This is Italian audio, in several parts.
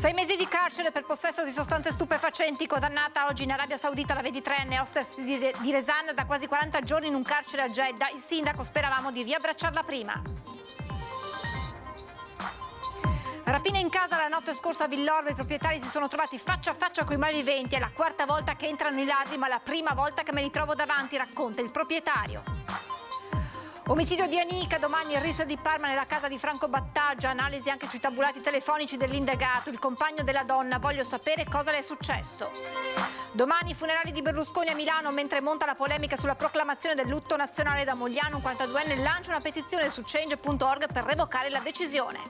6 mesi di carcere per possesso di sostanze stupefacenti, condannata oggi in Arabia Saudita la 23enne hostess di Resan da quasi 40 giorni in un carcere a Jeddah. Il sindaco speravamo di riabbracciarla prima. Rapina in casa la notte scorsa a Villordo, i proprietari si sono trovati faccia a faccia con i malviventi. È la quarta volta che entrano i ladri, ma la prima volta che me li trovo davanti, racconta il proprietario. Omicidio di Anica, domani il RIS di Parma nella casa di Franco Battaglia, analisi anche sui tabulati telefonici dell'indagato, il compagno della donna, voglio sapere cosa le è successo. Domani i funerali di Berlusconi a Milano, mentre monta la polemica sulla proclamazione del lutto nazionale da Mogliano, un 42enne lancia una petizione su change.org per revocare la decisione.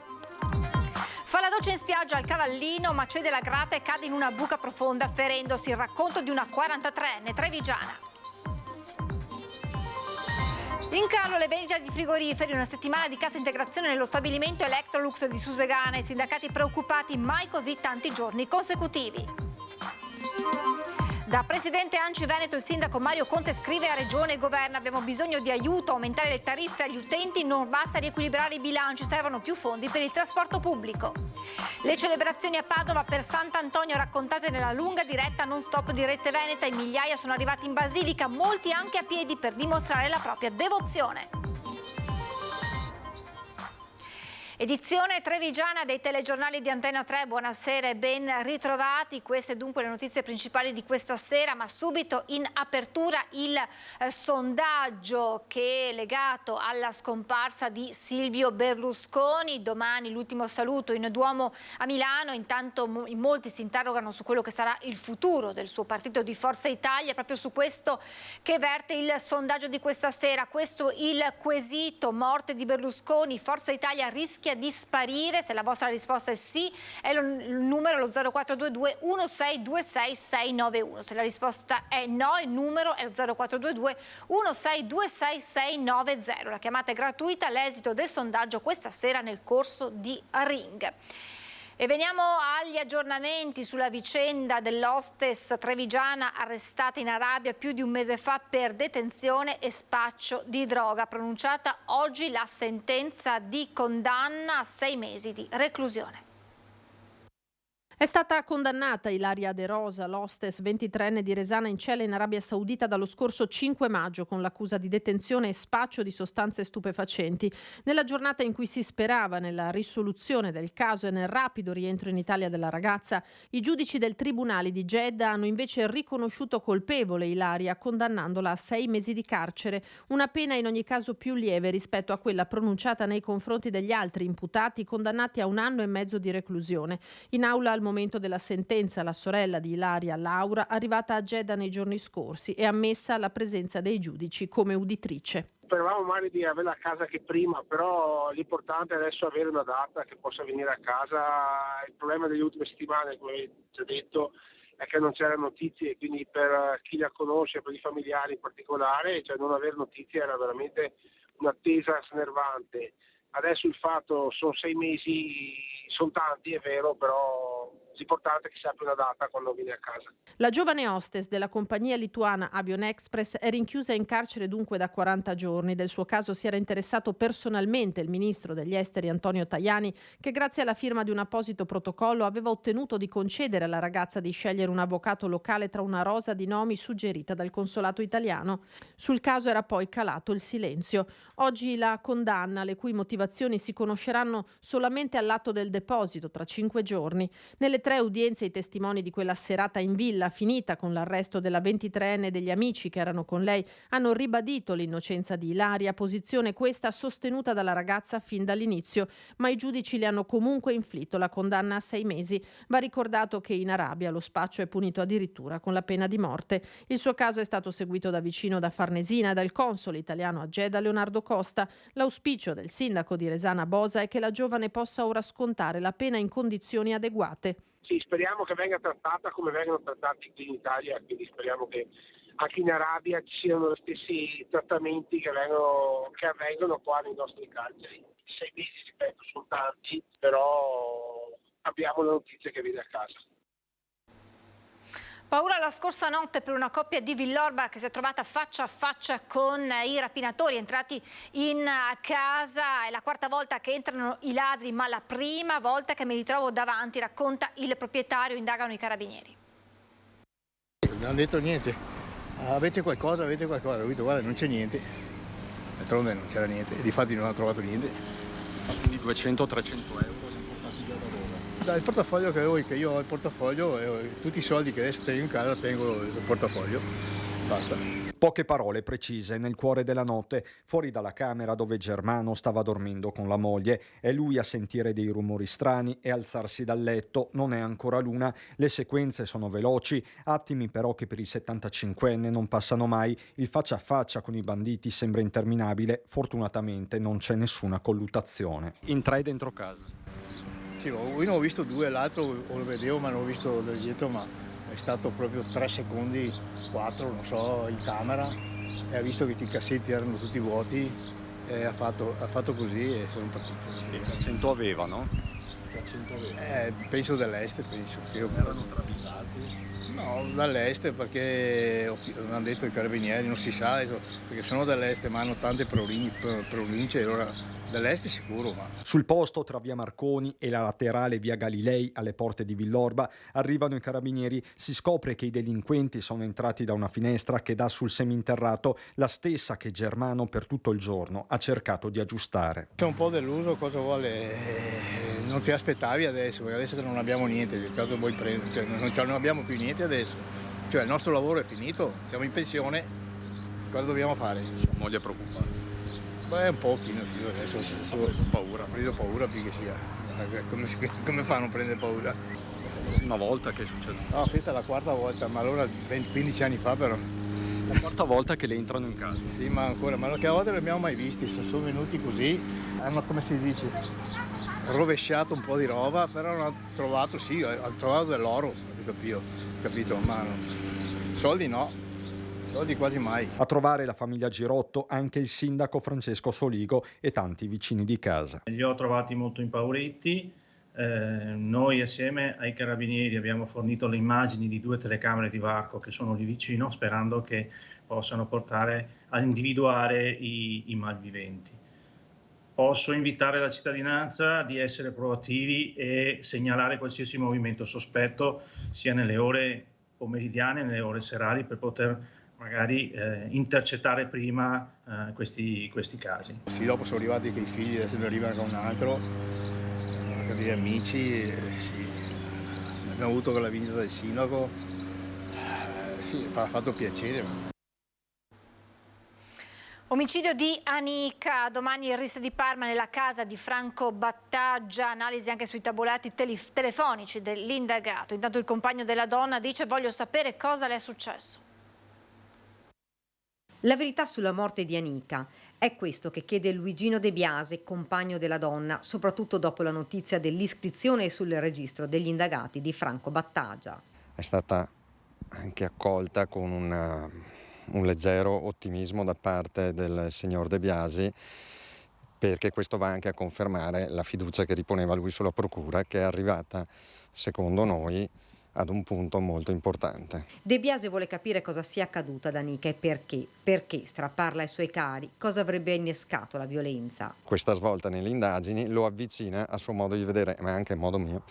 Fa la doccia in spiaggia al Cavallino, ma cede la grata e cade in una buca profonda, ferendosi. Il racconto di una 43enne trevigiana. In calo le vendite di frigoriferi, una settimana di cassa integrazione nello stabilimento Electrolux di Susegana, i sindacati preoccupati, mai così tanti giorni consecutivi. Da presidente ANCI Veneto il sindaco Mario Conte scrive a Regione e Governo: abbiamo bisogno di aiuto, aumentare le tariffe agli utenti non basta riequilibrare i bilanci, servono più fondi per il trasporto pubblico. Le celebrazioni a Padova per Sant'Antonio raccontate nella lunga diretta non stop di Rete Veneta, in migliaia sono arrivati in Basilica, molti anche a piedi per dimostrare la propria devozione. Edizione trevigiana dei telegiornali di Antena 3, buonasera e ben ritrovati. Queste dunque le notizie principali di questa sera, ma subito in apertura il sondaggio che è legato alla scomparsa di Silvio Berlusconi. Domani l'ultimo saluto in Duomo a Milano, intanto in molti si interrogano su quello che sarà il futuro del suo partito di Forza Italia, proprio su questo che verte il sondaggio di questa sera. Questo il quesito: morte di Berlusconi, Forza Italia rischia di sparire? Se la vostra risposta è sì, è il numero lo 0422 1626 691. Se la risposta è no, il numero è lo 0422 1626 690. La chiamata è gratuita, l'esito del sondaggio questa sera nel corso di Ring. E veniamo agli aggiornamenti sulla vicenda dell'hostess trevigiana arrestata in Arabia più di un mese fa per detenzione e spaccio di droga. Pronunciata oggi la sentenza di condanna a 6 mesi di reclusione. È stata condannata Ilaria De Rosa, l'hostess 23enne di Resana, in cella in Arabia Saudita dallo scorso 5 maggio con l'accusa di detenzione e spaccio di sostanze stupefacenti. Nella giornata in cui si sperava nella risoluzione del caso e nel rapido rientro in Italia della ragazza, i giudici del tribunale di Jeddah hanno invece riconosciuto colpevole Ilaria, condannandola a 6 mesi di carcere, una pena in ogni caso più lieve rispetto a quella pronunciata nei confronti degli altri imputati condannati a 1 anno e mezzo di reclusione. In aula al momento della sentenza la sorella di Ilaria, Laura, arrivata a Jeddah nei giorni scorsi, è ammessa alla presenza dei giudici come uditrice. Speravamo magari di averla a casa che prima, però l'importante è adesso avere una data che possa venire a casa. Il problema delle ultime settimane, come ci ha detto, è che non c'erano notizie, quindi per chi la conosce, per i familiari in particolare, cioè non avere notizie era veramente un'attesa snervante. Adesso il fatto sono 6 mesi, sono tanti, è vero, però l'importante è che si apra una data quando viene a casa. La giovane hostess della compagnia lituana Avion Express è rinchiusa in carcere dunque da 40 giorni. Del suo caso si era interessato personalmente il ministro degli esteri Antonio Tajani, che grazie alla firma di un apposito protocollo aveva ottenuto di concedere alla ragazza di scegliere un avvocato locale tra una rosa di nomi suggerita dal consolato italiano. Sul caso era poi calato il silenzio. Oggi la condanna, le cui motivazioni si conosceranno solamente all'atto del deposito tra 5 giorni. Nelle 3 udienze i testimoni di quella serata in villa, finita con l'arresto della 23enne e degli amici che erano con lei, hanno ribadito l'innocenza di Ilaria, posizione questa sostenuta dalla ragazza fin dall'inizio, ma i giudici le hanno comunque inflitto la condanna a 6 mesi. Va ricordato che in Arabia lo spaccio è punito addirittura con la pena di morte. Il suo caso è stato seguito da vicino da Farnesina e dal console italiano a Jeddah Leonardo Costa. L'auspicio del sindaco di Resana Bosa è che la giovane possa ora scontare la pena in condizioni adeguate. Sì, speriamo che venga trattata come vengono trattati qui in Italia, quindi speriamo che anche in Arabia ci siano gli stessi trattamenti che avvengono qua nei nostri carceri. 6 mesi, ripeto, sono tanti, però abbiamo le notizie che viene a casa. Paura la scorsa notte per una coppia di Villorba che si è trovata faccia a faccia con i rapinatori entrati in casa. È la quarta volta che entrano i ladri, ma la prima volta che mi ritrovo davanti, racconta il proprietario, indagano i carabinieri. Non hanno detto niente. Avete qualcosa? Ho detto guarda, non c'è niente. D'altronde non c'era niente e difatti non hanno trovato niente. Quindi 200-300 euro li portati via da dove? Dal portafoglio che io ho il portafoglio e tutti i soldi che adesso tengo in casa tengo il portafoglio. Basta. Poche parole precise nel cuore della notte, fuori dalla camera dove Germano stava dormendo con la moglie. È lui a sentire dei rumori strani e alzarsi dal letto. Non è ancora l'una, le sequenze sono veloci, attimi però che per il 75enne non passano mai. Il faccia a faccia con i banditi sembra interminabile. Fortunatamente non c'è nessuna colluttazione. In 3 dentro casa. Sì, uno ho visto 2, l'altro lo vedevo ma non ho visto da dietro, ma è stato proprio 3 secondi, 4, non so, in camera e ha visto che i cassetti erano tutti vuoti e ha fatto così e sono partiti. E 100 aveva, no? Penso dall'est, Erano travisati. No, dall'est perché mi hanno detto i carabinieri, non si sa, perché sono dall'est ma hanno tante province, allora dall'est sicuro. Ma... Sul posto, tra via Marconi e la laterale via Galilei, alle porte di Villorba, arrivano i carabinieri. Si scopre che i delinquenti sono entrati da una finestra che dà sul seminterrato, la stessa che Germano per tutto il giorno ha cercato di aggiustare. C'è un po' deluso, cosa vuole? Non ti aspettavi adesso, perché adesso che non abbiamo niente, che caso vuoi prendere? Cioè, non abbiamo più niente adesso. Cioè il nostro lavoro è finito, siamo in pensione, cosa dobbiamo fare? Sua moglie è preoccupata. Beh, un pochino, sì, adesso Ho preso paura. ho preso paura più che sia. Come fa a non prendere paura? Una volta che è succeduto. No, questa è la quarta volta, ma allora 15 anni fa però. La quarta volta che le entrano in casa. Sì, ma ancora, ma che a volte non li abbiamo mai visti, sono venuti così, hanno, come si dice, rovesciato un po' di roba, però hanno trovato, sì, hanno trovato dell'oro, capito, ma soldi no. Soldi quasi mai. A trovare la famiglia Girotto anche il sindaco Francesco Soligo e tanti vicini di casa. Li ho trovati molto impauriti. Noi assieme ai carabinieri abbiamo fornito le immagini di 2 telecamere di varco che sono lì vicino, sperando che possano portare a individuare i malviventi. Posso invitare la cittadinanza di essere proattivi e segnalare qualsiasi movimento sospetto sia nelle ore pomeridiane, nelle ore serali, per poter magari intercettare prima questi casi. Sì, dopo sono arrivati che i figli, adesso ne arriva con un altro, degli amici, sì. Abbiamo avuto con la visita del sindaco, sì, ha fatto piacere. Omicidio di Anica, domani il RIS di Parma nella casa di Franco Battaggia, analisi anche sui tabulati telefonici dell'indagato. Intanto il compagno della donna dice: voglio sapere cosa le è successo. La verità sulla morte di Anica è questo che chiede Luigino De Biasi, compagno della donna, soprattutto dopo la notizia dell'iscrizione sul registro degli indagati di Franco Battaggia. È stata anche accolta con un leggero ottimismo da parte del signor De Biasi, perché questo va anche a confermare la fiducia che riponeva lui sulla procura, che è arrivata, secondo noi, ad un punto molto importante. De Biasi vuole capire cosa sia accaduto ad Anica e perché strapparla ai suoi cari, cosa avrebbe innescato la violenza. Questa svolta nelle indagini lo avvicina a suo modo di vedere, ma anche a modo mio,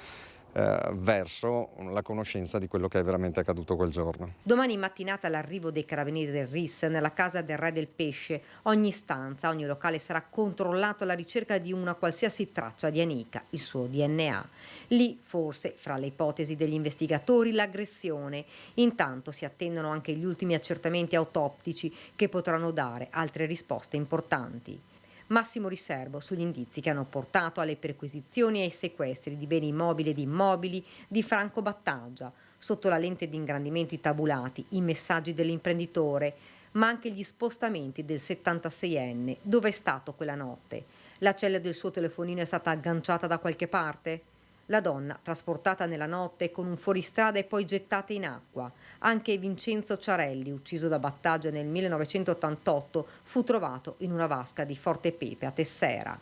verso la conoscenza di quello che è veramente accaduto quel giorno. Domani mattinata l'arrivo dei carabinieri del RIS nella casa del Re del Pesce. Ogni stanza, ogni locale sarà controllato alla ricerca di una qualsiasi traccia di Anica, il suo DNA. Lì forse, fra le ipotesi degli investigatori, l'aggressione. Intanto si attendono anche gli ultimi accertamenti autoptici che potranno dare altre risposte importanti. Massimo riservo sugli indizi che hanno portato alle perquisizioni e ai sequestri di beni immobili ed immobili di Franco Battaggia. Sotto la lente di ingrandimento i tabulati, i messaggi dell'imprenditore, ma anche gli spostamenti del 76enne. Dove è stato quella notte? La cella del suo telefonino è stata agganciata da qualche parte? La donna, trasportata nella notte con un fuoristrada e poi gettata in acqua. Anche Vincenzo Ciarelli, ucciso da Battaglia nel 1988, fu trovato in una vasca di Forte Pepe a Tessera.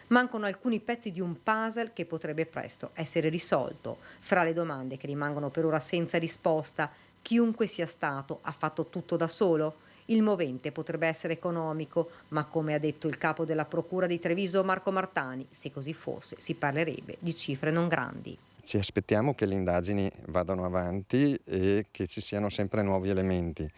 Mancano alcuni pezzi di un puzzle che potrebbe presto essere risolto. Fra le domande che rimangono per ora senza risposta, Chiunque sia stato ha fatto tutto da solo? Il movente potrebbe essere economico, ma come ha detto il capo della Procura di Treviso Marco Martani, se così fosse si parlerebbe di cifre non grandi. Ci aspettiamo che le indagini vadano avanti e che ci siano sempre nuovi elementi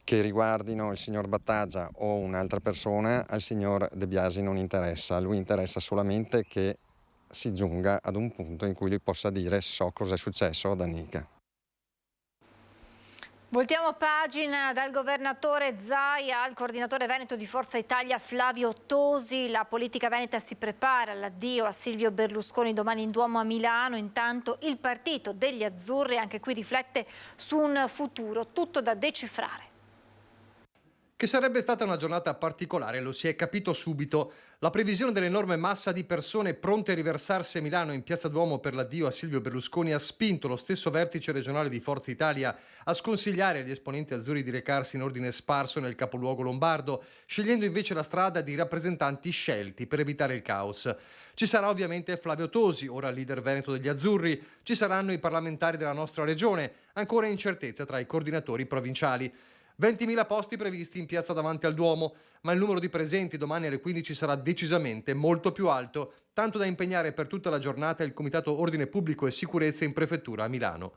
che riguardino il signor Battaglia o un'altra persona. Al signor De Biasi non interessa, a lui interessa solamente che si giunga ad un punto in cui lui possa dire so cosa è successo ad Annika. Voltiamo pagina dal governatore Zaia al coordinatore veneto di Forza Italia Flavio Tosi. La politica veneta si prepara all'addio a Silvio Berlusconi domani in Duomo a Milano. Intanto il partito degli azzurri anche qui riflette su un futuro tutto da decifrare. Che sarebbe stata una giornata particolare, lo si è capito subito. La previsione dell'enorme massa di persone pronte a riversarsi a Milano in Piazza Duomo per l'addio a Silvio Berlusconi ha spinto lo stesso vertice regionale di Forza Italia a sconsigliare agli esponenti azzurri di recarsi in ordine sparso nel capoluogo lombardo, scegliendo invece la strada di rappresentanti scelti per evitare il caos. Ci sarà ovviamente Flavio Tosi, ora leader veneto degli azzurri, ci saranno i parlamentari della nostra regione, ancora incertezza tra i coordinatori provinciali. 20.000 posti previsti in piazza davanti al Duomo, ma il numero di presenti domani alle 15 sarà decisamente molto più alto, tanto da impegnare per tutta la giornata il Comitato Ordine Pubblico e Sicurezza in Prefettura a Milano.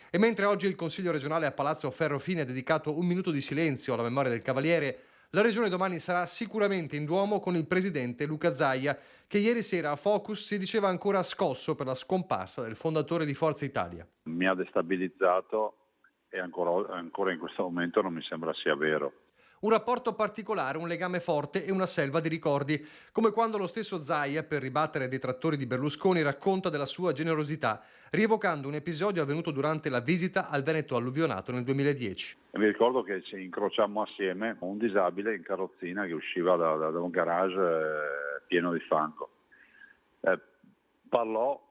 E mentre oggi il Consiglio regionale a Palazzo Ferrofini ha dedicato un minuto di silenzio alla memoria del Cavaliere, la Regione domani sarà sicuramente in Duomo con il presidente Luca Zaia, che ieri sera a Focus si diceva ancora scosso per la scomparsa del fondatore di Forza Italia. Mi ha destabilizzato e ancora in questo momento non mi sembra sia vero. Un rapporto particolare, un legame forte e una selva di ricordi, come quando lo stesso Zaia, per ribattere ai detrattori di Berlusconi, racconta della sua generosità, rievocando un episodio avvenuto durante la visita al Veneto alluvionato nel 2010. E mi ricordo che ci incrociammo assieme un disabile in carrozzina che usciva da un garage pieno di fango. Parlò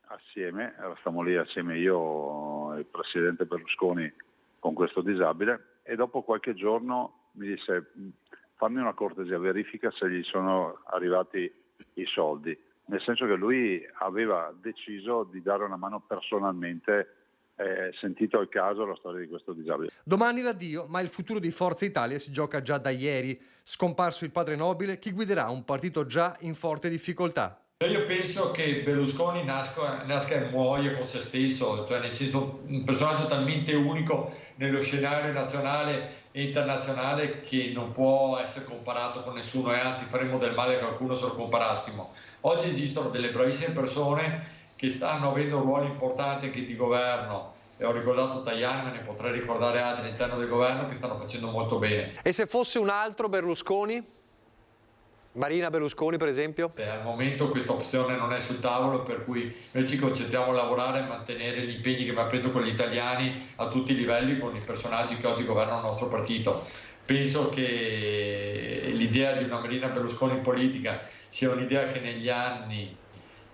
assieme, stavamo lì assieme io e il presidente Berlusconi con questo disabile, e dopo qualche giorno mi disse fammi una cortesia, verifica se gli sono arrivati i soldi, nel senso che lui aveva deciso di dare una mano personalmente, sentito il caso la storia di questo disabile. Domani l'addio, ma il futuro di Forza Italia si gioca già da ieri. Scomparso il padre nobile, chi guiderà un partito già in forte difficoltà? Io penso che Berlusconi nasca e muoia con se stesso, cioè nel senso un personaggio talmente unico nello scenario nazionale e internazionale che non può essere comparato con nessuno, e anzi faremmo del male a qualcuno se lo comparassimo. Oggi esistono delle bravissime persone che stanno avendo ruoli importanti anche di governo, e ho ricordato Tajani, ma ne potrei ricordare altri all'interno del governo che stanno facendo molto bene. E se fosse un altro Berlusconi? Marina Berlusconi per esempio? Al momento questa opzione non è sul tavolo, per cui noi ci concentriamo a lavorare e mantenere gli impegni che abbiamo preso con gli italiani a tutti i livelli, con i personaggi che oggi governano il nostro partito. Penso che l'idea di una Marina Berlusconi in politica sia un'idea che negli anni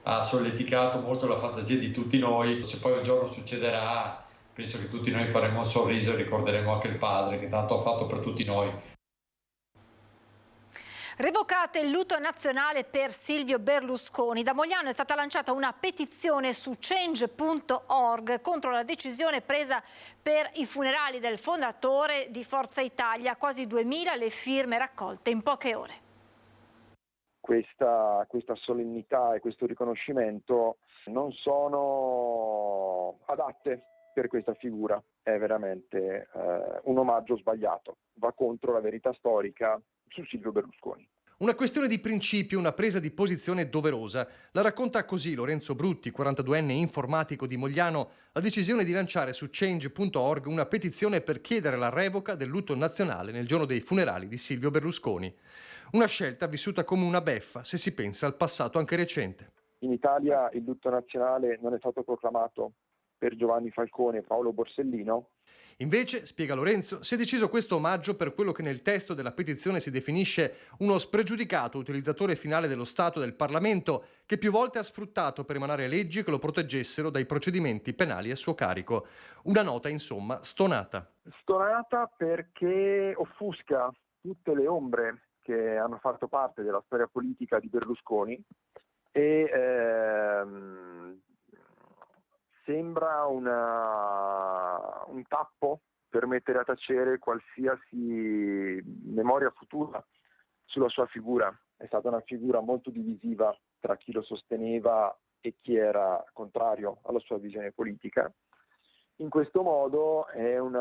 ha solleticato molto la fantasia di tutti noi. Se poi un giorno succederà, penso che tutti noi faremo un sorriso e ricorderemo anche il padre che tanto ha fatto per tutti noi. Revocate il lutto nazionale per Silvio Berlusconi. Da Mogliano è stata lanciata una petizione su change.org contro la decisione presa per i funerali del fondatore di Forza Italia. Quasi 2000 le firme raccolte in poche ore. Questa solennità e questo riconoscimento non sono adatte per questa figura. È veramente un omaggio sbagliato. Va contro la verità storica su Silvio Berlusconi. Una questione di principio, una presa di posizione doverosa. La racconta così Lorenzo Brutti, 42enne informatico di Mogliano, la decisione di lanciare su change.org una petizione per chiedere la revoca del lutto nazionale nel giorno dei funerali di Silvio Berlusconi. Una scelta vissuta come una beffa, se si pensa al passato anche recente. In Italia il lutto nazionale non è stato proclamato per Giovanni Falcone e Paolo Borsellino. Invece, spiega Lorenzo, si è deciso questo omaggio per quello che nel testo della petizione si definisce uno spregiudicato utilizzatore finale dello Stato e del Parlamento che più volte ha sfruttato per emanare leggi che lo proteggessero dai procedimenti penali a suo carico. Una nota, insomma, stonata. Stonata perché offusca tutte le ombre che hanno fatto parte della storia politica di Berlusconi e sembra un tappo per mettere a tacere qualsiasi memoria futura sulla sua figura. È stata una figura molto divisiva tra chi lo sosteneva e chi era contrario alla sua visione politica. In questo modo è un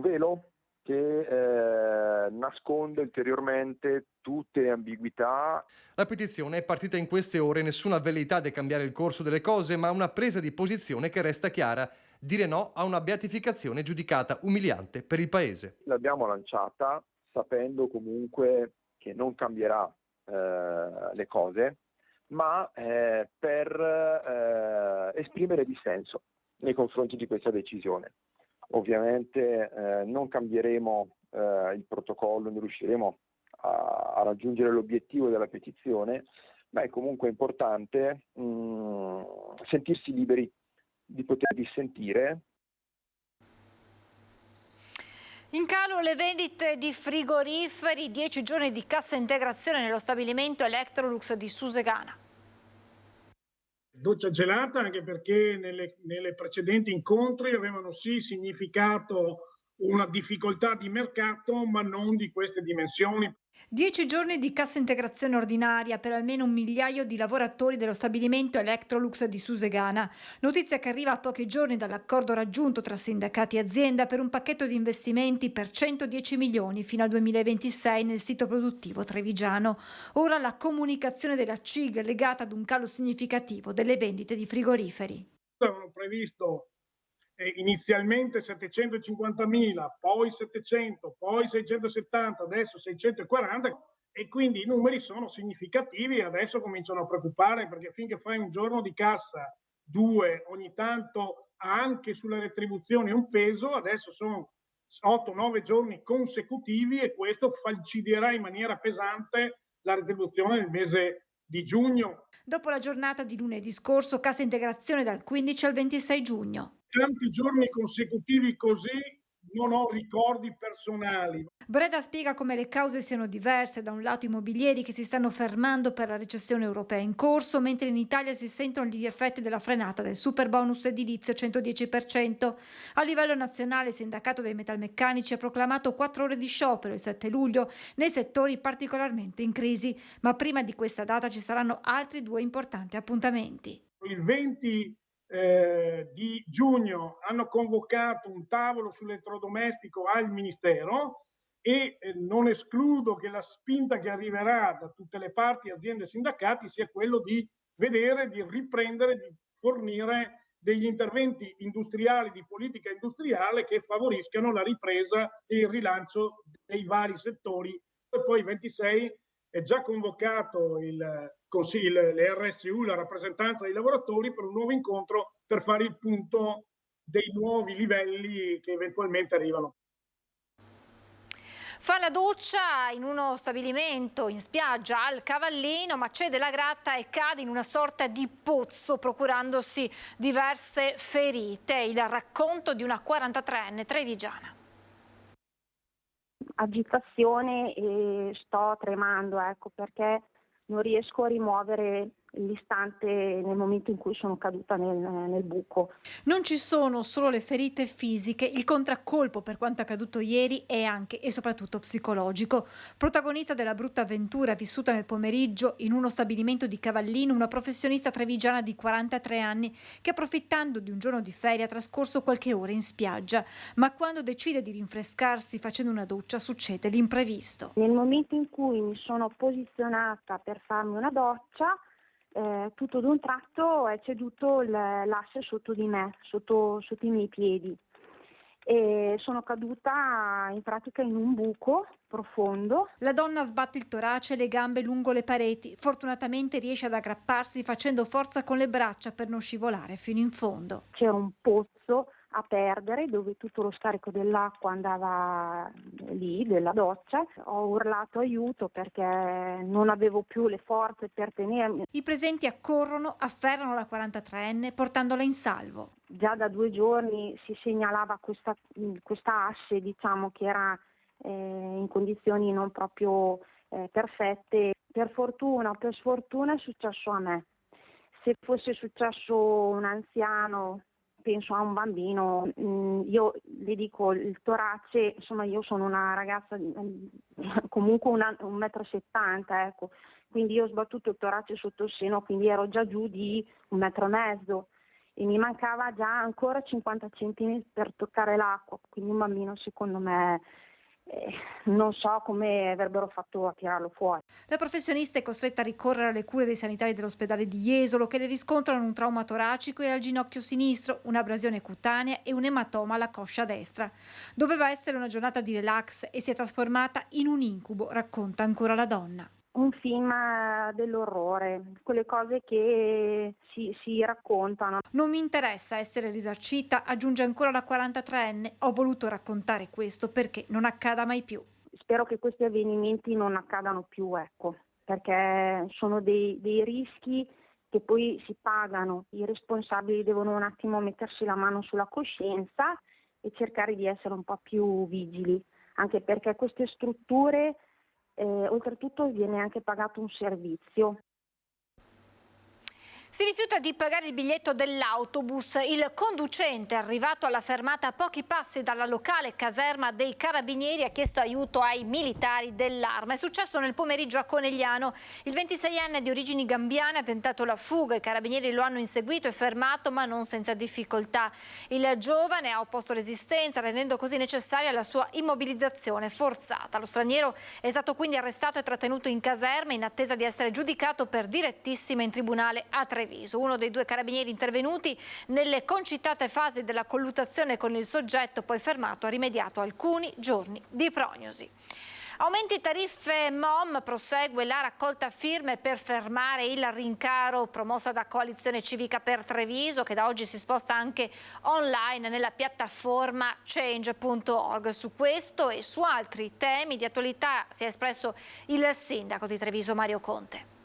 velo che nasconde ulteriormente tutte le ambiguità. La petizione è partita in queste ore, nessuna velleità di cambiare il corso delle cose, ma una presa di posizione che resta chiara: dire no a una beatificazione giudicata umiliante per il Paese. L'abbiamo lanciata sapendo comunque che non cambierà le cose, ma per esprimere dissenso nei confronti di questa decisione. Ovviamente non cambieremo il protocollo, non riusciremo a raggiungere l'obiettivo della petizione, ma è comunque importante sentirsi liberi di poter dissentire. In calo le vendite di frigoriferi, 10 giorni di cassa integrazione nello stabilimento Electrolux di Susegana. Doccia gelata anche perché nelle precedenti incontri avevano sì significato una difficoltà di mercato, ma non di queste dimensioni. 10 giorni di cassa integrazione ordinaria per almeno 1 migliaio di lavoratori dello stabilimento Electrolux di Susegana. Notizia che arriva a pochi giorni dall'accordo raggiunto tra sindacati e azienda per un pacchetto di investimenti per 110 milioni fino al 2026 nel sito produttivo trevigiano. Ora la comunicazione della CIG legata ad un calo significativo delle vendite di frigoriferi. Avevano previsto inizialmente 750.000, poi 700, poi 670, adesso 640, e quindi i numeri sono significativi e adesso cominciano a preoccupare, perché finché fai un giorno di cassa, 2, ogni tanto anche sulle retribuzioni un peso, adesso sono 8-9 giorni consecutivi e questo falciderà in maniera pesante la retribuzione nel mese di giugno. Dopo la giornata di lunedì scorso, cassa integrazione dal 15 al 26 giugno. Tanti giorni consecutivi così non ho ricordi personali. Breda spiega come le cause siano diverse: da un lato immobilieri che si stanno fermando per la recessione europea in corso, mentre in Italia si sentono gli effetti della frenata del super bonus edilizio 110%. A livello nazionale il sindacato dei metalmeccanici ha proclamato 4 ore di sciopero il 7 luglio nei settori particolarmente in crisi, ma prima di questa data ci saranno altri 2 importanti appuntamenti. Il 20 di giugno hanno convocato un tavolo sull'elettrodomestico al Ministero e non escludo che la spinta che arriverà da tutte le parti, aziende e sindacati, sia quello di vedere, di riprendere, di fornire degli interventi industriali, di politica industriale che favoriscano la ripresa e il rilancio dei vari settori. E poi il 26 è già convocato le RSU, la rappresentanza dei lavoratori, per un nuovo incontro per fare il punto dei nuovi livelli che eventualmente arrivano. Fa la doccia in uno stabilimento in spiaggia al Cavallino, ma cede la gratta e cade in una sorta di pozzo, procurandosi diverse ferite. Il racconto di una 43enne trevigiana. Agitazione e sto tremando, ecco, perché non riesco a rimuovere l'istante nel momento in cui sono caduta nel buco. Non ci sono solo le ferite fisiche, il contraccolpo per quanto accaduto ieri è anche e soprattutto psicologico. Protagonista della brutta avventura vissuta nel pomeriggio in uno stabilimento di Cavallino, una professionista trevigiana di 43 anni che, approfittando di un giorno di ferie, ha trascorso qualche ora in spiaggia, ma quando decide di rinfrescarsi facendo una doccia succede l'imprevisto. Nel momento in cui mi sono posizionata per farmi una doccia, tutto d'un tratto è ceduto l'asse sotto di me, sotto i miei piedi, e sono caduta in pratica in un buco profondo. La donna sbatte il torace e le gambe lungo le pareti, fortunatamente riesce ad aggrapparsi facendo forza con le braccia per non scivolare fino in fondo. C'era un pozzo a perdere dove tutto lo scarico dell'acqua andava lì, della doccia. Ho urlato aiuto perché non avevo più le forze per tenermi. I presenti accorrono, afferrano la 43enne portandola in salvo. Già da 2 giorni si segnalava questa asse, diciamo, che era in condizioni non proprio perfette. Per fortuna o per sfortuna è successo a me. se fosse successo un anziano, penso a un bambino, io le dico il torace, insomma io sono una ragazza comunque 1,70 m, ecco, quindi io ho sbattuto il torace sotto il seno, quindi ero già giù di 1,5 m e mi mancava già ancora 50 cm per toccare l'acqua, quindi un bambino secondo me non so come avrebbero fatto a tirarlo fuori. La professionista è costretta a ricorrere alle cure dei sanitari dell'ospedale di Jesolo, che le riscontrano un trauma toracico e al ginocchio sinistro, un'abrasione cutanea e un ematoma alla coscia destra. Doveva essere una giornata di relax e si è trasformata in un incubo, racconta ancora la donna. Un film dell'orrore, quelle cose che si raccontano. Non mi interessa essere risarcita, aggiunge ancora la 43enne. Ho voluto raccontare questo perché non accada mai più. Spero che questi avvenimenti non accadano più, ecco, perché sono dei rischi che poi si pagano. I responsabili devono un attimo mettersi la mano sulla coscienza e cercare di essere un po' più vigili, anche perché queste strutture oltretutto viene anche pagato un servizio. Si rifiuta di pagare il biglietto dell'autobus. Il conducente, arrivato alla fermata a pochi passi dalla locale caserma dei Carabinieri, ha chiesto aiuto ai militari dell'Arma. È successo nel pomeriggio a Conegliano. Il 26enne di origini gambiane ha tentato la fuga. I Carabinieri lo hanno inseguito e fermato, ma non senza difficoltà. Il giovane ha opposto resistenza, rendendo così necessaria la sua immobilizzazione forzata. Lo straniero è stato quindi arrestato e trattenuto in caserma in attesa di essere giudicato per direttissima in tribunale a Treviso. Uno dei due carabinieri intervenuti nelle concitate fasi della colluttazione con il soggetto poi fermato ha rimediato alcuni giorni di prognosi. Aumenti tariffe MOM, prosegue la raccolta firme per fermare il rincaro promossa da Coalizione Civica per Treviso, che da oggi si sposta anche online nella piattaforma change.org. Su questo e su altri temi di attualità si è espresso il sindaco di Treviso, Mario Conte.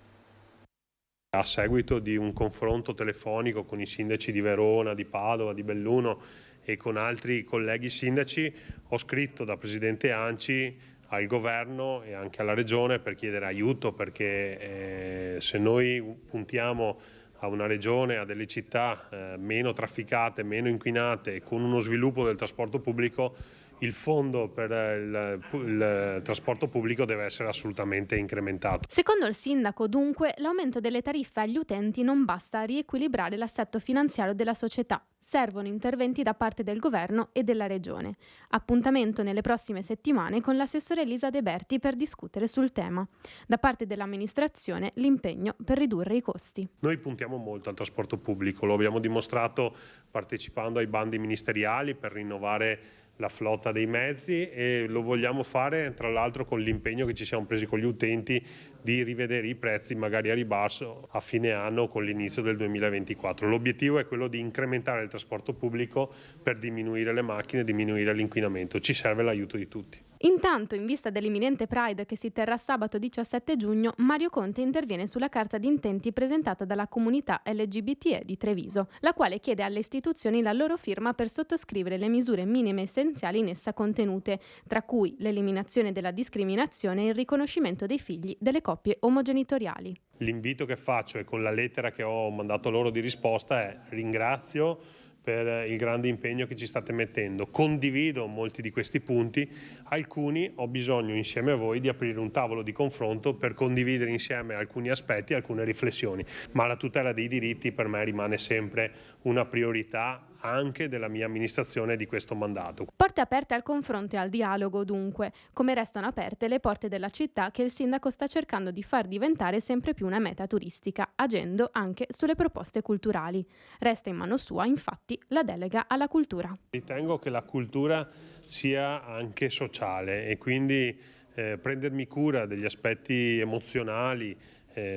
A seguito di un confronto telefonico con i sindaci di Verona, di Padova, di Belluno e con altri colleghi sindaci, ho scritto da Presidente ANCI al Governo e anche alla Regione per chiedere aiuto, perché se noi puntiamo a una regione, a delle città meno trafficate, meno inquinate, con uno sviluppo del trasporto pubblico, il fondo per il trasporto pubblico deve essere assolutamente incrementato. Secondo il sindaco, dunque, l'aumento delle tariffe agli utenti non basta a riequilibrare l'assetto finanziario della società. Servono interventi da parte del governo e della regione. Appuntamento nelle prossime settimane con l'assessore Elisa De Berti per discutere sul tema. Da parte dell'amministrazione l'impegno per ridurre i costi. Noi puntiamo molto al trasporto pubblico, lo abbiamo dimostrato partecipando ai bandi ministeriali per rinnovare la flotta dei mezzi, e lo vogliamo fare tra l'altro con l'impegno che ci siamo presi con gli utenti di rivedere i prezzi magari a ribasso a fine anno con l'inizio del 2024. L'obiettivo è quello di incrementare il trasporto pubblico per diminuire le macchine e diminuire l'inquinamento. Ci serve l'aiuto di tutti. Intanto, in vista dell'imminente Pride che si terrà sabato 17 giugno, Mario Conte interviene sulla carta di intenti presentata dalla comunità LGBTE di Treviso, la quale chiede alle istituzioni la loro firma per sottoscrivere le misure minime essenziali in essa contenute, tra cui l'eliminazione della discriminazione e il riconoscimento dei figli delle coppie omogenitoriali. L'invito che faccio, e con la lettera che ho mandato loro di risposta, è: ringrazio per il grande impegno che ci state mettendo, condivido molti di questi punti, alcuni ho bisogno insieme a voi di aprire un tavolo di confronto per condividere insieme alcuni aspetti, alcune riflessioni, ma la tutela dei diritti per me rimane sempre una priorità anche della mia amministrazione e di questo mandato. Porte aperte al confronto e al dialogo, dunque, come restano aperte le porte della città che il sindaco sta cercando di far diventare sempre più una meta turistica, agendo anche sulle proposte culturali. Resta in mano sua, infatti, la delega alla cultura. Ritengo che la cultura sia anche sociale e quindi prendermi cura degli aspetti emozionali,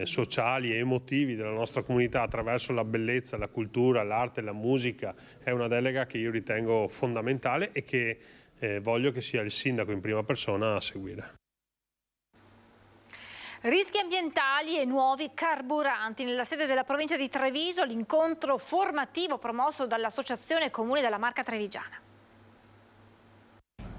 sociali e emotivi della nostra comunità attraverso la bellezza, la cultura, l'arte, la musica è una delega che io ritengo fondamentale e che voglio che sia il sindaco in prima persona a seguire. Rischi ambientali e nuovi carburanti. Nella sede della provincia di Treviso l'incontro formativo promosso dall'Associazione Comuni della Marca Trevigiana.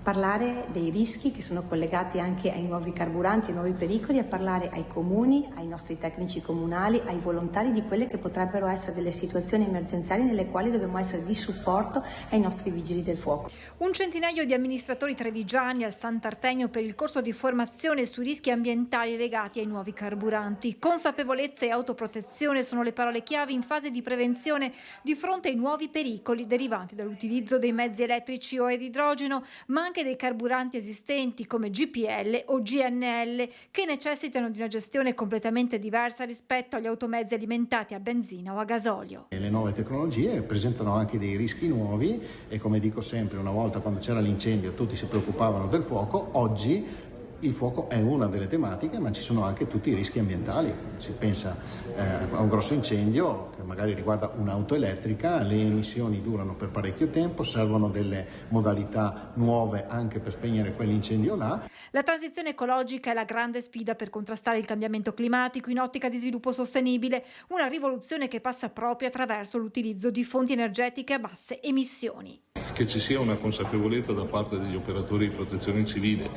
parlare dei rischi che sono collegati anche ai nuovi carburanti, ai nuovi pericoli, a parlare ai comuni, ai nostri tecnici comunali, ai volontari di quelle che potrebbero essere delle situazioni emergenziali nelle quali dobbiamo essere di supporto ai nostri vigili del fuoco. Un centinaio di amministratori trevigiani al Sant'Artemio per il corso di formazione sui rischi ambientali legati ai nuovi carburanti. Consapevolezza e autoprotezione sono le parole chiave in fase di prevenzione di fronte ai nuovi pericoli derivanti dall'utilizzo dei mezzi elettrici o ad idrogeno, ma anche dei carburanti esistenti come GPL o GNL, che necessitano di una gestione completamente diversa rispetto agli automezzi alimentati a benzina o a gasolio. Le nuove tecnologie presentano anche dei rischi nuovi e, come dico sempre, una volta quando c'era l'incendio tutti si preoccupavano del fuoco, oggi il fuoco è una delle tematiche, ma ci sono anche tutti i rischi ambientali. Si pensa a un grosso incendio che magari riguarda un'auto elettrica, le emissioni durano per parecchio tempo, servono delle modalità nuove anche per spegnere quell'incendio là. La transizione ecologica è la grande sfida per contrastare il cambiamento climatico in ottica di sviluppo sostenibile, una rivoluzione che passa proprio attraverso l'utilizzo di fonti energetiche a basse emissioni. Che ci sia una consapevolezza da parte degli operatori di protezione civile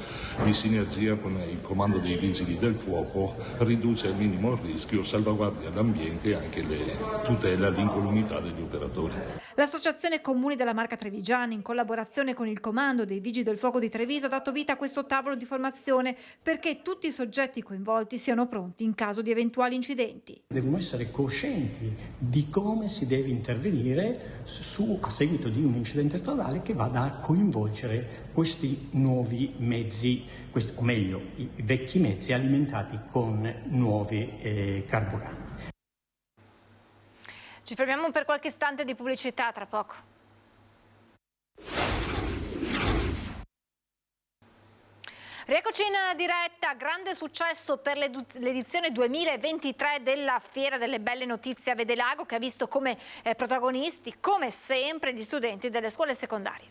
di sinergia con il comando dei vigili del fuoco riduce al minimo il rischio, salvaguardia l'ambiente e anche tutela l'incolumità degli operatori. L'Associazione Comuni della Marca Trevigiana, in collaborazione con il comando dei Vigili del Fuoco di Treviso, ha dato vita a questo tavolo di formazione perché tutti i soggetti coinvolti siano pronti in caso di eventuali incidenti. Devono essere coscienti di come si deve intervenire a seguito di un incidente stradale che vada a coinvolgere questi nuovi mezzi, o meglio, i vecchi mezzi alimentati con nuovi carburanti. Ci fermiamo per qualche istante di pubblicità, tra poco. Rieccoci in diretta, grande successo per l'edizione 2023 della Fiera delle Belle Notizie a Vedelago, che ha visto come protagonisti, come sempre, gli studenti delle scuole secondarie.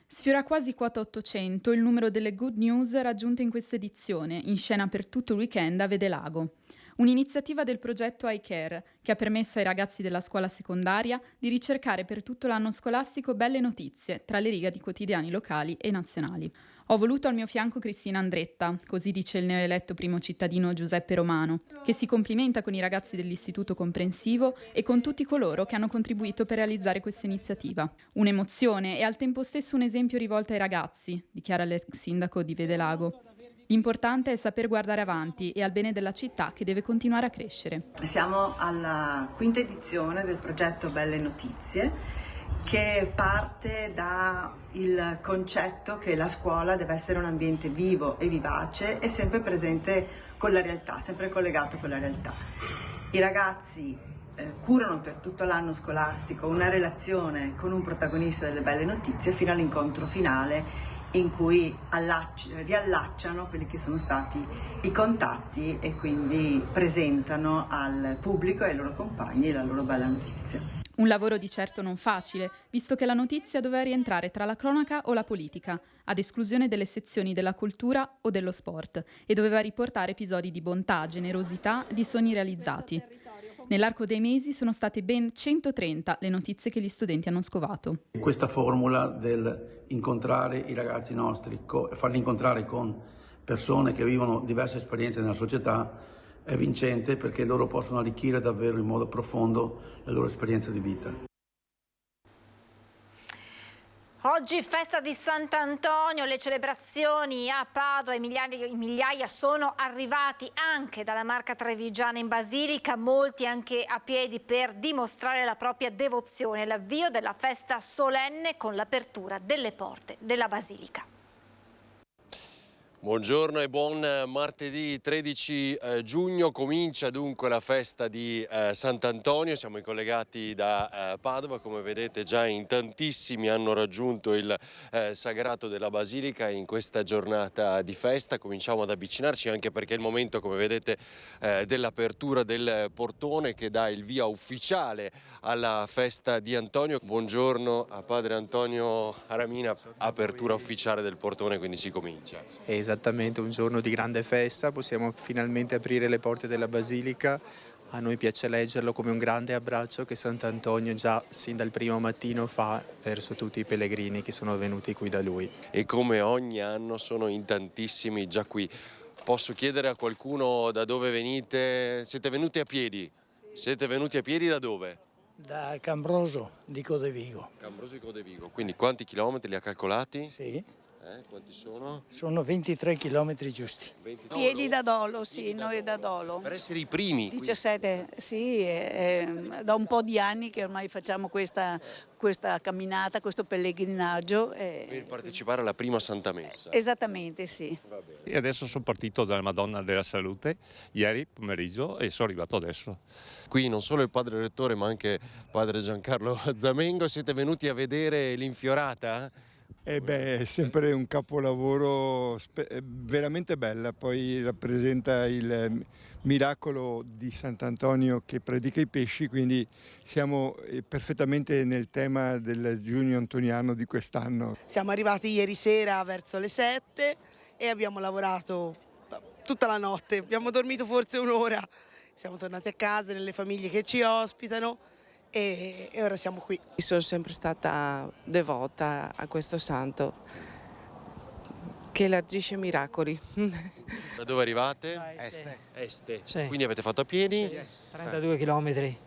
Sfiora quasi quota 800 il numero delle good news raggiunte in questa edizione, in scena per tutto il weekend a Vedelago. Un'iniziativa del progetto iCare che ha permesso ai ragazzi della scuola secondaria di ricercare per tutto l'anno scolastico belle notizie tra le righe di quotidiani locali e nazionali. Ho voluto al mio fianco Cristina Andretta, così dice il neoeletto primo cittadino Giuseppe Romano, che si complimenta con i ragazzi dell'Istituto Comprensivo e con tutti coloro che hanno contribuito per realizzare questa iniziativa. Un'emozione e al tempo stesso un esempio rivolto ai ragazzi, dichiara l'ex sindaco di Vedelago. L'importante è saper guardare avanti e al bene della città che deve continuare a crescere. Siamo alla quinta edizione del progetto Belle Notizie, che parte dal concetto che la scuola deve essere un ambiente vivo e vivace e sempre presente con la realtà, sempre collegato con la realtà. I ragazzi curano per tutto l'anno scolastico una relazione con un protagonista delle belle notizie fino all'incontro finale in cui riallacciano quelli che sono stati i contatti e quindi presentano al pubblico e ai loro compagni la loro bella notizia. Un lavoro di certo non facile, visto che la notizia doveva rientrare tra la cronaca o la politica, ad esclusione delle sezioni della cultura o dello sport, e doveva riportare episodi di bontà, generosità, di sogni realizzati. Nell'arco dei mesi sono state ben 130 le notizie che gli studenti hanno scovato. Questa formula del incontrare i ragazzi nostri, farli incontrare con persone che vivono diverse esperienze nella società, è vincente perché loro possono arricchire davvero in modo profondo la loro esperienza di vita. Oggi festa di Sant'Antonio, le celebrazioni a Padova, migliaia sono arrivati anche dalla Marca Trevigiana in Basilica, molti anche a piedi per dimostrare la propria devozione. L'avvio della festa solenne con l'apertura delle porte della Basilica. Buongiorno e buon martedì 13 giugno, comincia dunque la festa di Sant'Antonio, siamo collegati da Padova, come vedete già in tantissimi hanno raggiunto il sagrato della Basilica in questa giornata di festa. Cominciamo ad avvicinarci anche perché è il momento, come vedete, dell'apertura del portone che dà il via ufficiale alla festa di Antonio. Buongiorno a padre Antonio Aramina, apertura ufficiale del portone, quindi si comincia. Esattamente, un giorno di grande festa, possiamo finalmente aprire le porte della Basilica a noi piace leggerlo come un grande abbraccio che Sant'Antonio già sin dal primo mattino fa verso tutti i pellegrini che sono venuti qui da lui. E come ogni anno sono in tantissimi già qui. Posso chiedere a qualcuno da dove venite? Siete venuti a piedi? Siete venuti a piedi da dove? Da Cambroso di Codevigo. Cambroso di Codevigo, quindi quanti chilometri li ha calcolati? Sì. Quanti sono? Sono 23 chilometri giusti. Piedi da Dolo, sì, noi da Dolo. Per essere i primi? 17, sì, da un po' di anni che ormai facciamo questa camminata, questo pellegrinaggio. Per partecipare alla prima Santa Messa? Esattamente, sì. E adesso sono partito dalla Madonna della Salute ieri pomeriggio e sono arrivato adesso. Qui non solo il padre rettore ma anche padre Giancarlo Zamengo, siete venuti a vedere l'infiorata? È sempre un capolavoro veramente bella, poi rappresenta il miracolo di Sant'Antonio che predica i pesci, quindi siamo perfettamente nel tema del giugno antoniano di quest'anno. Siamo arrivati ieri sera verso le 7 e abbiamo lavorato tutta la notte, abbiamo dormito forse un'ora, siamo tornati a casa nelle famiglie che ci ospitano. E ora siamo qui. Sono sempre stata devota a questo santo che elargisce miracoli. Da dove arrivate? Este. Sì. Quindi avete fatto a piedi? Sì. 32 chilometri.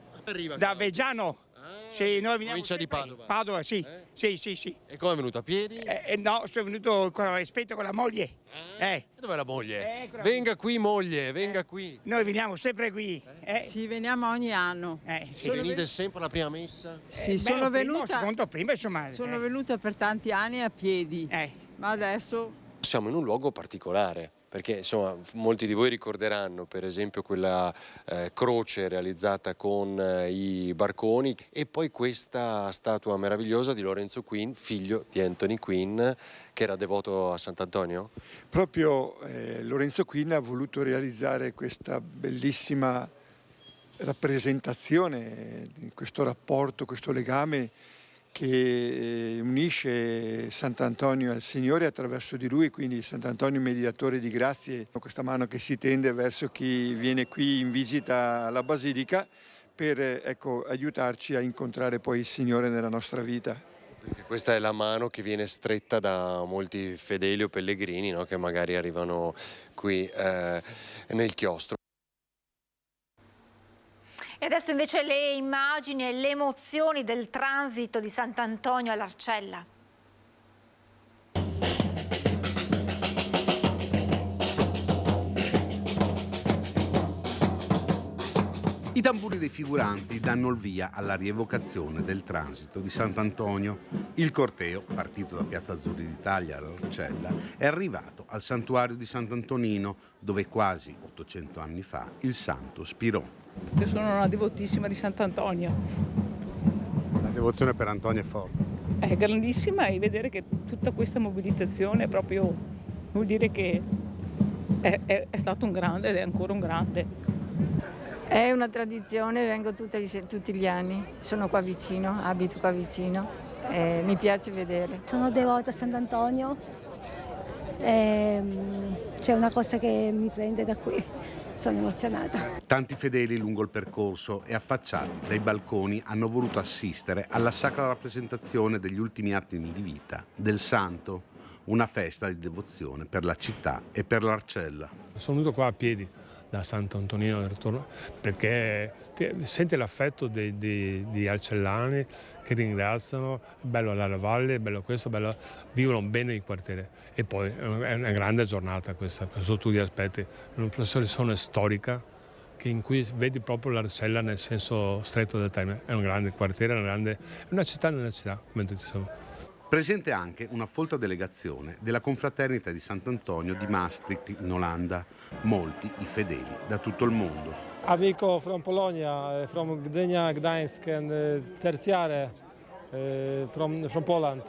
Da Veggiano. Sì, noi veniamo provincia di Padova. Padova, sì. Sì. E come è venuto a piedi? No, sono venuto con la moglie. E dov'è la moglie? Venga qui moglie, venga qui. Noi veniamo sempre qui. Sì, veniamo ogni anno. Sì. Venite sempre alla prima messa? Sì, sono venuta. Prima, insomma. Sono venuta per tanti anni a piedi, ma adesso. Siamo in un luogo particolare. Perché insomma molti di voi ricorderanno per esempio quella croce realizzata con i barconi e poi questa statua meravigliosa di Lorenzo Queen, figlio di Anthony Queen, che era devoto a Sant'Antonio? Proprio Lorenzo Queen ha voluto realizzare questa bellissima rappresentazione, questo rapporto, questo legame che unisce Sant'Antonio al Signore attraverso di lui, quindi Sant'Antonio mediatore di grazie, questa mano che si tende verso chi viene qui in visita alla Basilica per aiutarci a incontrare poi il Signore nella nostra vita. Perché questa è la mano che viene stretta da molti fedeli o pellegrini, no? Che magari arrivano qui nel chiostro. E adesso invece le immagini e le emozioni del transito di Sant'Antonio all'Arcella. I tamburi dei figuranti danno il via alla rievocazione del transito di Sant'Antonio. Il corteo, partito da Piazza Azzurri d'Italia all'Arcella, è arrivato al santuario di Sant'Antonino, dove quasi 800 anni fa il santo spirò. Io sono una devotissima di Sant'Antonio. La devozione per Antonio è forte. È grandissima e vedere che tutta questa mobilitazione proprio vuol dire che è stato un grande ed è ancora un grande. È una tradizione, vengo tutti gli anni, sono qua vicino, abito qua vicino e mi piace vedere. Sono devota a Sant'Antonio, c'è una cosa che mi prende da qui. Sono emozionata. Tanti fedeli lungo il percorso e affacciati dai balconi hanno voluto assistere alla sacra rappresentazione degli ultimi attimi di vita del santo, una festa di devozione per la città e per l'Arcella. Sono venuto qua a piedi da Sant'Antonino del ritorno perché senti l'affetto di arcellani che ringraziano, è bello alla valle, è bello questo, bello, vivono bene il quartiere e poi è una grande giornata questa per tutti gli aspetti, una processione storica in cui vedi proprio l'Arcella nel senso stretto del termine, è un grande quartiere, è una città nella città, come diciamo. Presente anche una folta delegazione della confraternita di Sant'Antonio di Maastricht in Olanda, molti i fedeli da tutto il mondo. Amico from Polonia, from Gdynia, Gdańsk and Terziare, from Poland.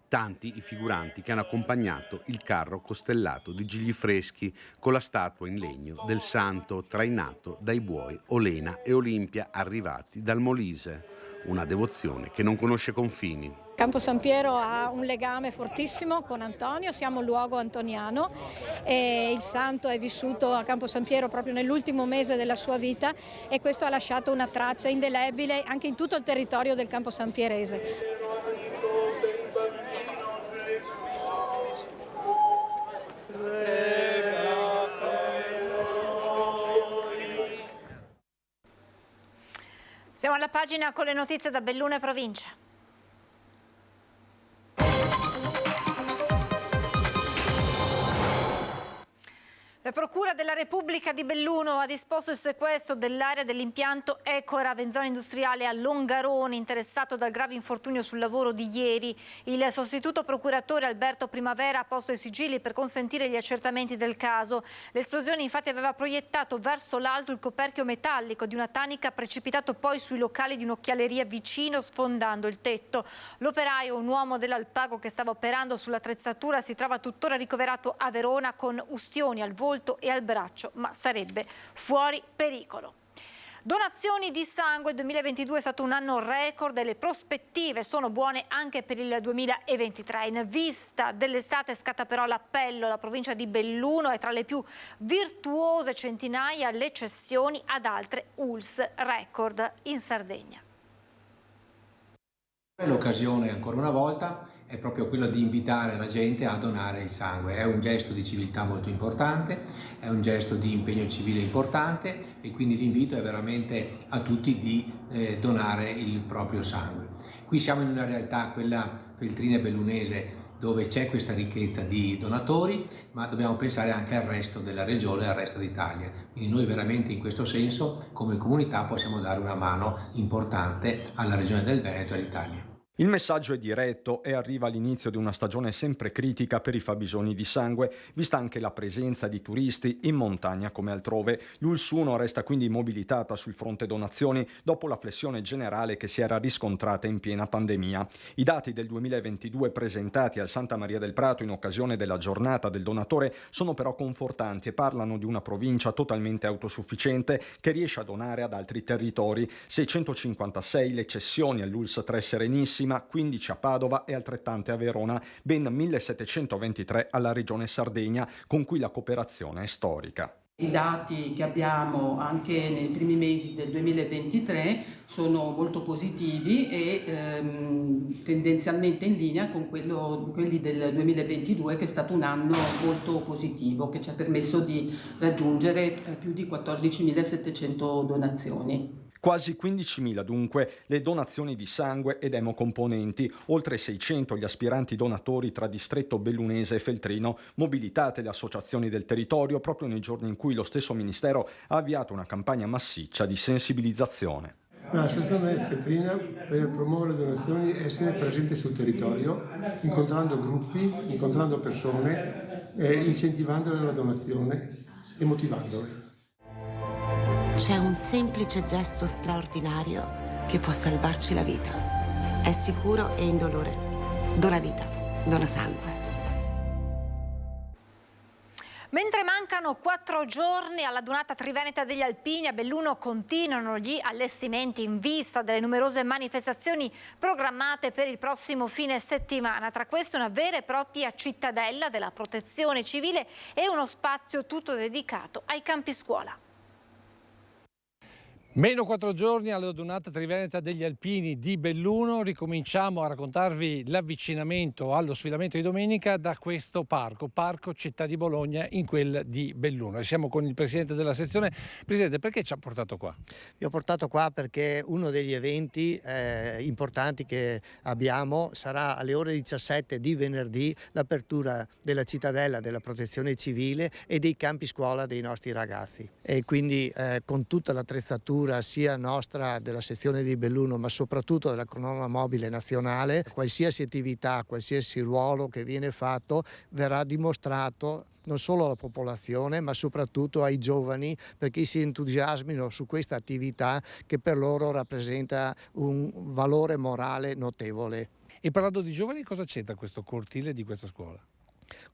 Tanti i figuranti che hanno accompagnato il carro costellato di gigli freschi con la statua in legno del santo trainato dai buoi Olena e Olimpia arrivati dal Molise, una devozione che non conosce confini. Campo San Piero ha un legame fortissimo con Antonio, siamo un luogo antoniano e il santo è vissuto a Campo San Piero proprio nell'ultimo mese della sua vita e questo ha lasciato una traccia indelebile anche in tutto il territorio del Campo San Pierese. Siamo alla pagina con le notizie da Belluno e provincia. La Procura della Repubblica di Belluno ha disposto il sequestro dell'area dell'impianto Ecora, Venzone Industriale a Longarone, interessato dal grave infortunio sul lavoro di ieri. Il sostituto procuratore Alberto Primavera ha posto i sigilli per consentire gli accertamenti del caso. L'esplosione infatti aveva proiettato verso l'alto il coperchio metallico di una tanica, precipitato poi sui locali di un'occhialeria vicino, sfondando il tetto. L'operaio, un uomo dell'Alpago che stava operando sull'attrezzatura, si trova tuttora ricoverato a Verona con ustioni al volto e al braccio, ma sarebbe fuori pericolo. Donazioni di sangue, il 2022 è stato un anno record e le prospettive sono buone anche per il 2023. In vista dell'estate scatta però l'appello, la provincia di Belluno è tra le più virtuose, centinaia le cessioni ad altre ULSS record in Sardegna. L'occasione ancora una volta è proprio quello di invitare la gente a donare il sangue. È un gesto di civiltà molto importante, è un gesto di impegno civile importante e quindi l'invito è veramente a tutti di donare il proprio sangue. Qui siamo in una realtà, quella feltrina e bellunese, dove c'è questa ricchezza di donatori, ma dobbiamo pensare anche al resto della regione e al resto d'Italia. Quindi noi veramente in questo senso, come comunità, possiamo dare una mano importante alla regione del Veneto e all'Italia. Il messaggio è diretto e arriva all'inizio di una stagione sempre critica per i fabbisogni di sangue, vista anche la presenza di turisti in montagna come altrove. L'ULSS 1 resta quindi mobilitata sul fronte donazioni dopo la flessione generale che si era riscontrata in piena pandemia. I dati del 2022 presentati al Santa Maria del Prato in occasione della giornata del donatore sono però confortanti e parlano di una provincia totalmente autosufficiente che riesce a donare ad altri territori. 656 le cessioni all'ULSS 3 Serenissima, 15 a Padova e altrettante a Verona, ben 1723 alla regione Sardegna, con cui la cooperazione è storica. I dati che abbiamo anche nei primi mesi del 2023 sono molto positivi e tendenzialmente in linea con quelli del 2022, che è stato un anno molto positivo, che ci ha permesso di raggiungere più di 14.700 donazioni. Quasi 15.000 dunque le donazioni di sangue ed emocomponenti, oltre 600 gli aspiranti donatori tra distretto bellunese e feltrino, mobilitate le associazioni del territorio proprio nei giorni in cui lo stesso Ministero ha avviato una campagna massiccia di sensibilizzazione. L'associazione feltrina per promuovere le donazioni è essere presente sul territorio, incontrando gruppi, incontrando persone, incentivandole alla donazione e motivandole. C'è un semplice gesto straordinario che può salvarci la vita. È sicuro e indolore. Dona vita, dona sangue. Mentre mancano 4 giorni alla Dunata Triveneta degli Alpini, a Belluno continuano gli allestimenti in vista delle numerose manifestazioni programmate per il prossimo fine settimana. Tra queste una vera e propria cittadella della protezione civile e uno spazio tutto dedicato ai campi scuola. Meno 4 giorni alla Dunata Triveneta degli Alpini di Belluno, ricominciamo a raccontarvi l'avvicinamento allo sfilamento di domenica da questo parco Città di Bologna, in quel di Belluno. E siamo con il Presidente della sezione. Presidente, perché ci ha portato qua? Vi ho portato qua perché uno degli eventi importanti che abbiamo sarà alle ore 17 di venerdì l'apertura della cittadella della protezione civile e dei campi scuola dei nostri ragazzi. E quindi con tutta l'attrezzatura sia nostra della sezione di Belluno ma soprattutto della Colonna Mobile Nazionale, qualsiasi attività, qualsiasi ruolo che viene fatto verrà dimostrato non solo alla popolazione ma soprattutto ai giovani, perché si entusiasmino su questa attività che per loro rappresenta un valore morale notevole. E parlando di giovani, cosa c'entra questo cortile di questa scuola?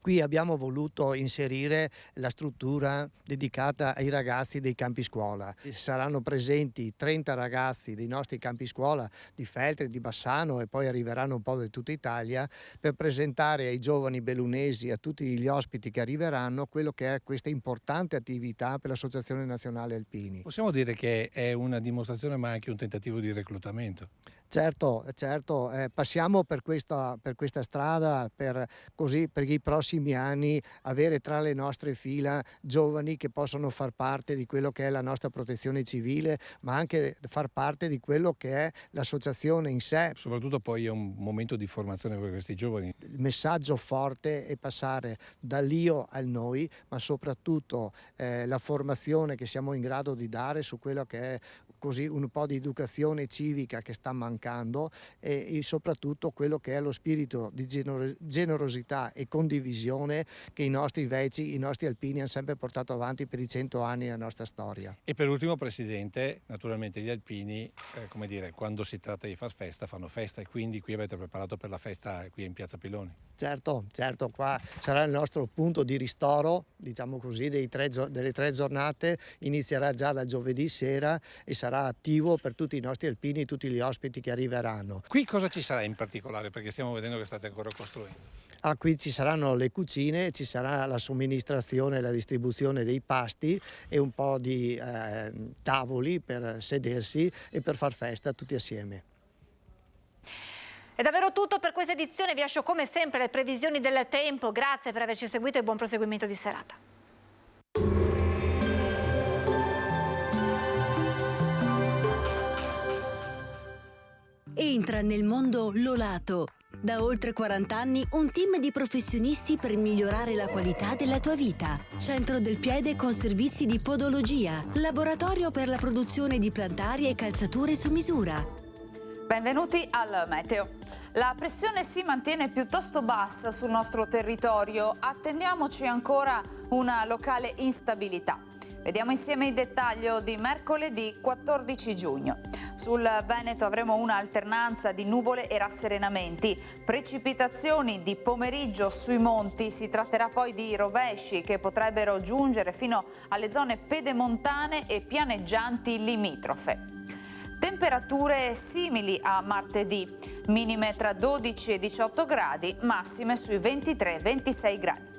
Qui abbiamo voluto inserire la struttura dedicata ai ragazzi dei campi scuola. Saranno presenti 30 ragazzi dei nostri campi scuola di Feltre, di Bassano e poi arriveranno un po' da tutta Italia per presentare ai giovani bellunesi, a tutti gli ospiti che arriveranno, quello che è questa importante attività per l'Associazione Nazionale Alpini. Possiamo dire che è una dimostrazione ma anche un tentativo di reclutamento? Certo, passiamo per questa strada per i prossimi anni avere tra le nostre fila giovani che possono far parte di quello che è la nostra protezione civile, ma anche far parte di quello che è l'associazione in sé. Soprattutto poi è un momento di formazione per questi giovani. Il messaggio forte è passare dall'io al noi, ma soprattutto la formazione che siamo in grado di dare su quello che è così un po' di educazione civica che sta mancando e soprattutto quello che è lo spirito di generosità e condivisione che i nostri veci, i nostri alpini hanno sempre portato avanti per i 100 anni della nostra storia. E per ultimo, Presidente, naturalmente gli alpini, come dire, quando si tratta di far festa, fanno festa e quindi qui avete preparato per la festa qui in Piazza Piloni. Certo, qua sarà il nostro punto di ristoro, diciamo così, delle 3 giornate, inizierà già da giovedì sera e sarà attivo per tutti i nostri alpini e tutti gli ospiti che arriveranno. Qui cosa ci sarà in particolare? Perché stiamo vedendo che state ancora costruendo. Qui ci saranno le cucine, ci sarà la somministrazione e la distribuzione dei pasti e un po' di tavoli per sedersi e per far festa tutti assieme. È davvero tutto per questa edizione, vi lascio come sempre le previsioni del tempo, grazie per averci seguito e buon proseguimento di serata. Entra nel mondo Lolato. Da oltre 40 anni un team di professionisti per migliorare la qualità della tua vita. Centro del piede con servizi di podologia, laboratorio per la produzione di plantari e calzature su misura. Benvenuti al meteo. La pressione si mantiene piuttosto bassa sul nostro territorio, attendiamoci ancora una locale instabilità. Vediamo insieme il dettaglio di mercoledì 14 giugno. Sul Veneto avremo un'alternanza di nuvole e rasserenamenti, precipitazioni di pomeriggio sui monti, si tratterà poi di rovesci che potrebbero giungere fino alle zone pedemontane e pianeggianti limitrofe. Temperature simili a martedì, minime tra 12 e 18 gradi, massime sui 23-26 gradi.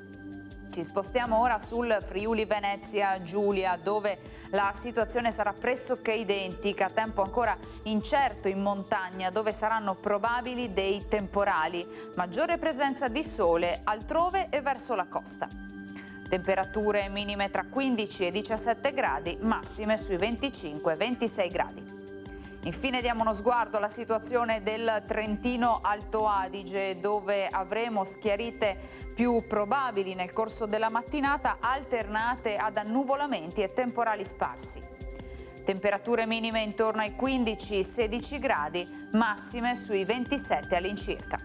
Ci spostiamo ora sul Friuli Venezia Giulia, dove la situazione sarà pressoché identica, tempo ancora incerto in montagna, dove saranno probabili dei temporali, maggiore presenza di sole altrove e verso la costa. Temperature minime tra 15 e 17 gradi, massime sui 25-26 gradi. Infine diamo uno sguardo alla situazione del Trentino Alto Adige, dove avremo schiarite più probabili nel corso della mattinata, alternate ad annuvolamenti e temporali sparsi. Temperature minime intorno ai 15-16 gradi, massime sui 27 all'incirca.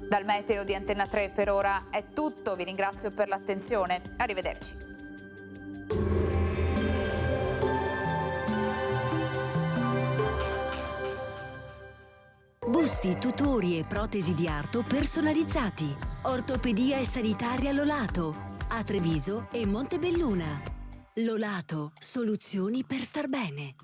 Dal meteo di Antenna 3 per ora è tutto, vi ringrazio per l'attenzione, arrivederci. Busti, tutori e protesi di arto personalizzati. Ortopedia e sanitaria Lolato. A Treviso e Montebelluna. Lolato, soluzioni per star bene.